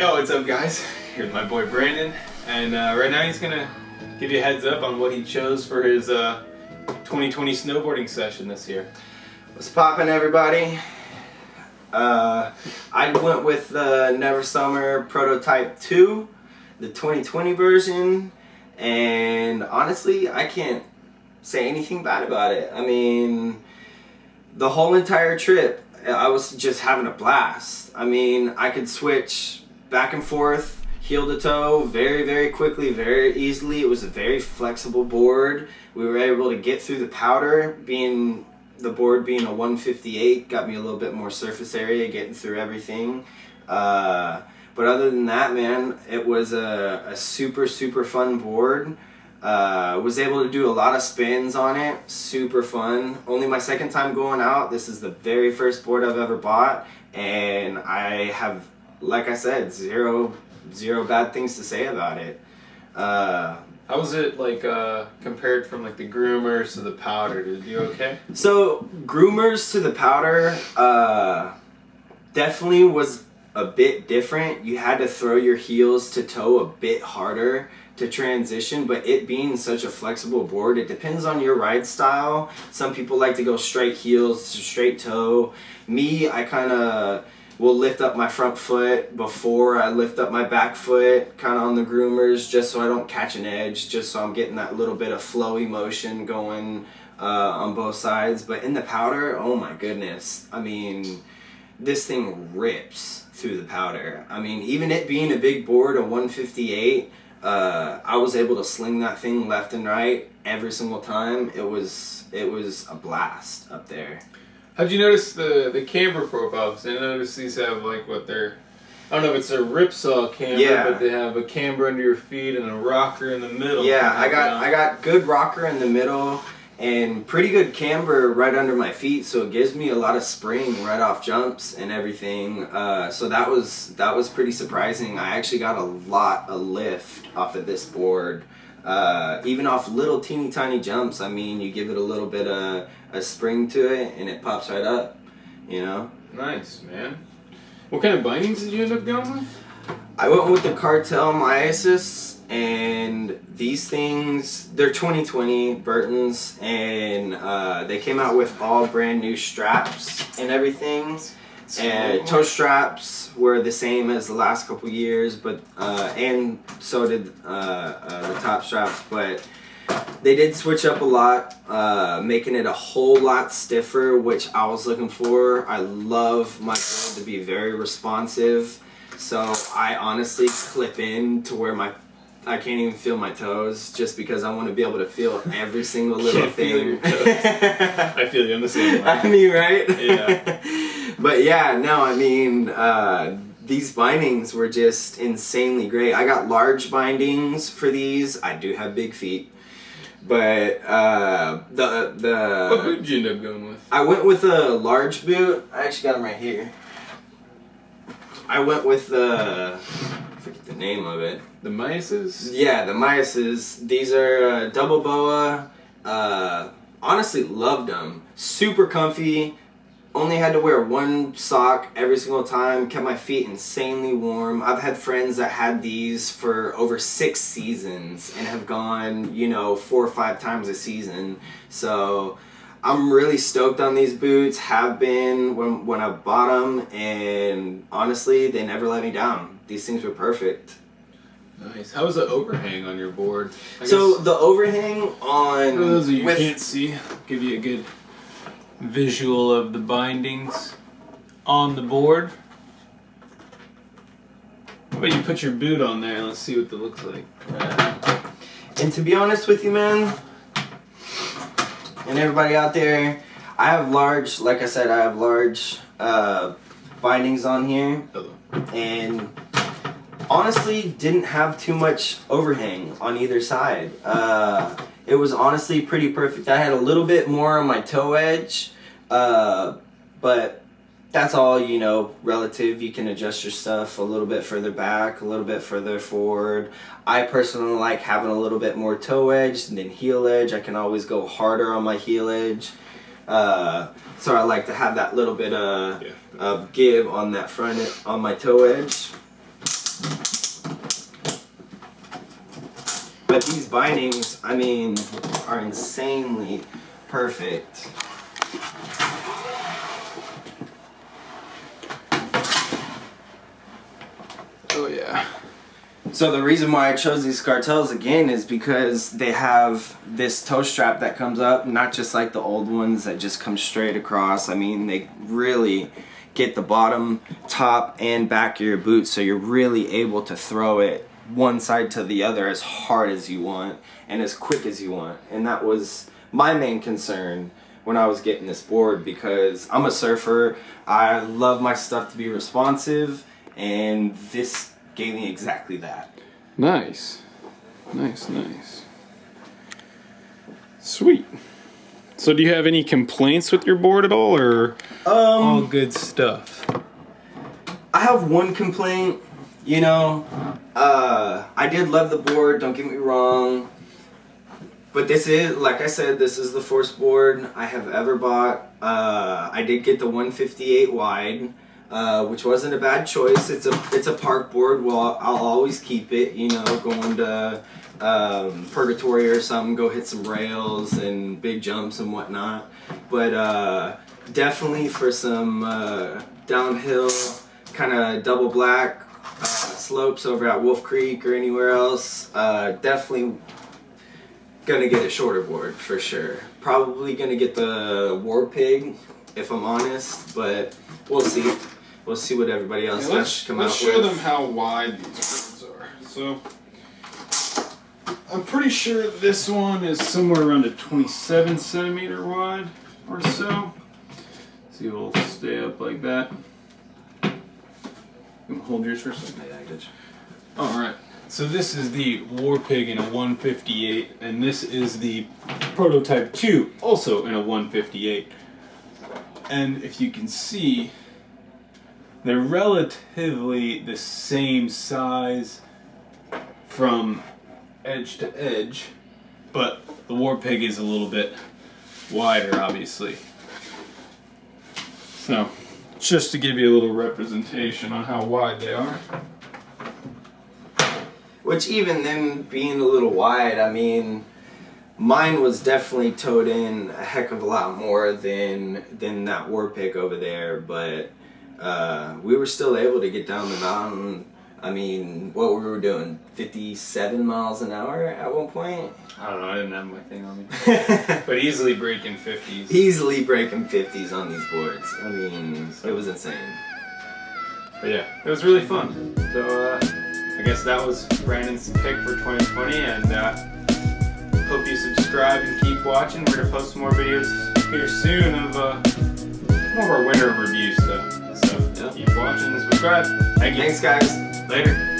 Yo, what's up guys? Here's my boy Brandon, and right now he's gonna give you a heads up on what he chose for his 2020 snowboarding session this year. What's poppin', everybody? I went with the Neversummer Proto 2, the 2020 version, and honestly I can't say anything bad about it. I mean, the whole entire trip I was just having a blast. I mean, I could switch back and forth, heel to toe, very quickly, very easily. It was a very flexible board. We were able to get through the powder. The board being a 158 got me a little bit more surface area getting through everything. But other than that, man, it was a super fun board. Was able to do a lot of spins on it. Super fun. Only my second time going out. This is the very first board I've ever bought, and I have, like I said, zero bad things to say about it. How was it like compared from like the groomers to the powder? Did it do okay? So groomers to the powder definitely was a bit different. You had to throw your heels to toe a bit harder to transition, but it being such a flexible board, it depends on your ride style. Some people like to go straight heels to straight toe. Me, I kind of will lift up my front foot before I lift up my back foot, kind of on the groomers, just so I don't catch an edge, just so I'm getting that little bit of flowy motion going on both sides. But in the powder, oh my goodness, I mean, this thing rips through the powder. I mean, even it being a big board, a 158, I was able to sling that thing left and right every single time. It was a blast up there. How'd you notice the camber profiles? I noticed these have like what they're, I don't know if it's a ripsaw camber, but they have a camber under your feet and a rocker in the middle. Yeah, I got good rocker in the middle and pretty good camber right under my feet, so it gives me a lot of spring right off jumps and everything. So that was pretty surprising. I actually got a lot of lift off of this board, even off little teeny tiny jumps. I mean, you give it a little bit of a spring to it and it pops right up, you know. Nice, man. What kind of bindings did you end up going with? I went with the Cartel Myisis, and these things, they're 2020 Burtons, and they came out with all brand new straps and everything. And toe straps were the same as the last couple years, but and so did the top straps, but they did switch up a lot, making it a whole lot stiffer, which I was looking for. I love my board to be very responsive, so I honestly clip in to where I can't even feel my toes, just because I want to be able to feel every single little thing. I feel you, I'm the same way. I mean, right? Yeah. But yeah, no, I mean, these bindings were just insanely great. I got large bindings for these. I do have big feet. But what boot did you end up going with? I went with a large boot. I actually got them right here. I went with the, I forget the name of it. The Myisis? Yeah, the Myisis. These are double boa. Honestly, loved them. Super comfy. Only had to wear one sock every single time. Kept my feet insanely warm. I've had friends that had these for over 6 seasons and have gone, 4 or 5 times a season. So I'm really stoked on these boots. Have been when I bought them, and honestly, they never let me down. These things were perfect. Nice. How was the overhang on your board? So the overhang on, for those of you who can't see, give you a good visual of the bindings on the board. How about you put your boot on there and let's see what that looks like. And to be honest with you, man, and everybody out there, I have large, like I said, I have large bindings on here. Hello. And honestly didn't have too much overhang on either side. It was honestly pretty perfect. I had a little bit more on my toe edge, but that's all, relative. You can adjust your stuff a little bit further back, a little bit further forward. I personally like having a little bit more toe edge than heel edge. I can always go harder on my heel edge. So I like to have that little bit of give on that front, on my toe edge. But these bindings, I mean, are insanely perfect. Oh yeah. So the reason why I chose these cartels again is because they have this toe strap that comes up, not just like the old ones that just come straight across. I mean, they really get the bottom, top, and back of your boot, so you're really able to throw it one side to the other as hard as you want and as quick as you want. And that was my main concern when I was getting this board, because I'm a surfer. I love my stuff to be responsive, and this gave me exactly that. Nice. Nice, nice. Sweet. So do you have any complaints with your board at all, or all good stuff? I have one complaint. You know, I did love the board, don't get me wrong. But this is, like I said, this is the first board I have ever bought. I did get the 158 wide, which wasn't a bad choice. It's a park board. Well, I'll always keep it, you know, going to Purgatory or something, go hit some rails and big jumps and whatnot. But definitely for some downhill kind of double black slopes over at Wolf Creek or anywhere else, definitely gonna get a shorter board for sure. Probably gonna get the War Pig, if I'm honest, but we'll see. We'll see what everybody else has to come out with. Let's show them how wide these boards are. So, I'm pretty sure this one is somewhere around a 27 centimeter wide or so. See, it'll stay up like that. You can hold yours for a second. Alright, so this is the War Pig in a 158, and this is the Prototype 2, also in a 158. And if you can see, they're relatively the same size from edge to edge, but the War Pig is a little bit wider, obviously. So, just to give you a little representation on how wide they are. Which, even them being a little wide, I mean, mine was definitely towed in a heck of a lot more than that War Pig over there, but we were still able to get down the mountain. I mean, what we were doing, 57 miles an hour at one point? I don't know, I didn't have my thing on me. But easily breaking 50s. Easily breaking 50s on these boards. I mean, it was insane. But yeah, it was really fun. So, I guess that was Brandon's pick for 2020, and hope you subscribe and keep watching. We're going to post some more videos here soon of more of our winter review stuff. So keep watching and subscribe. Thank you. Thanks, guys. Later.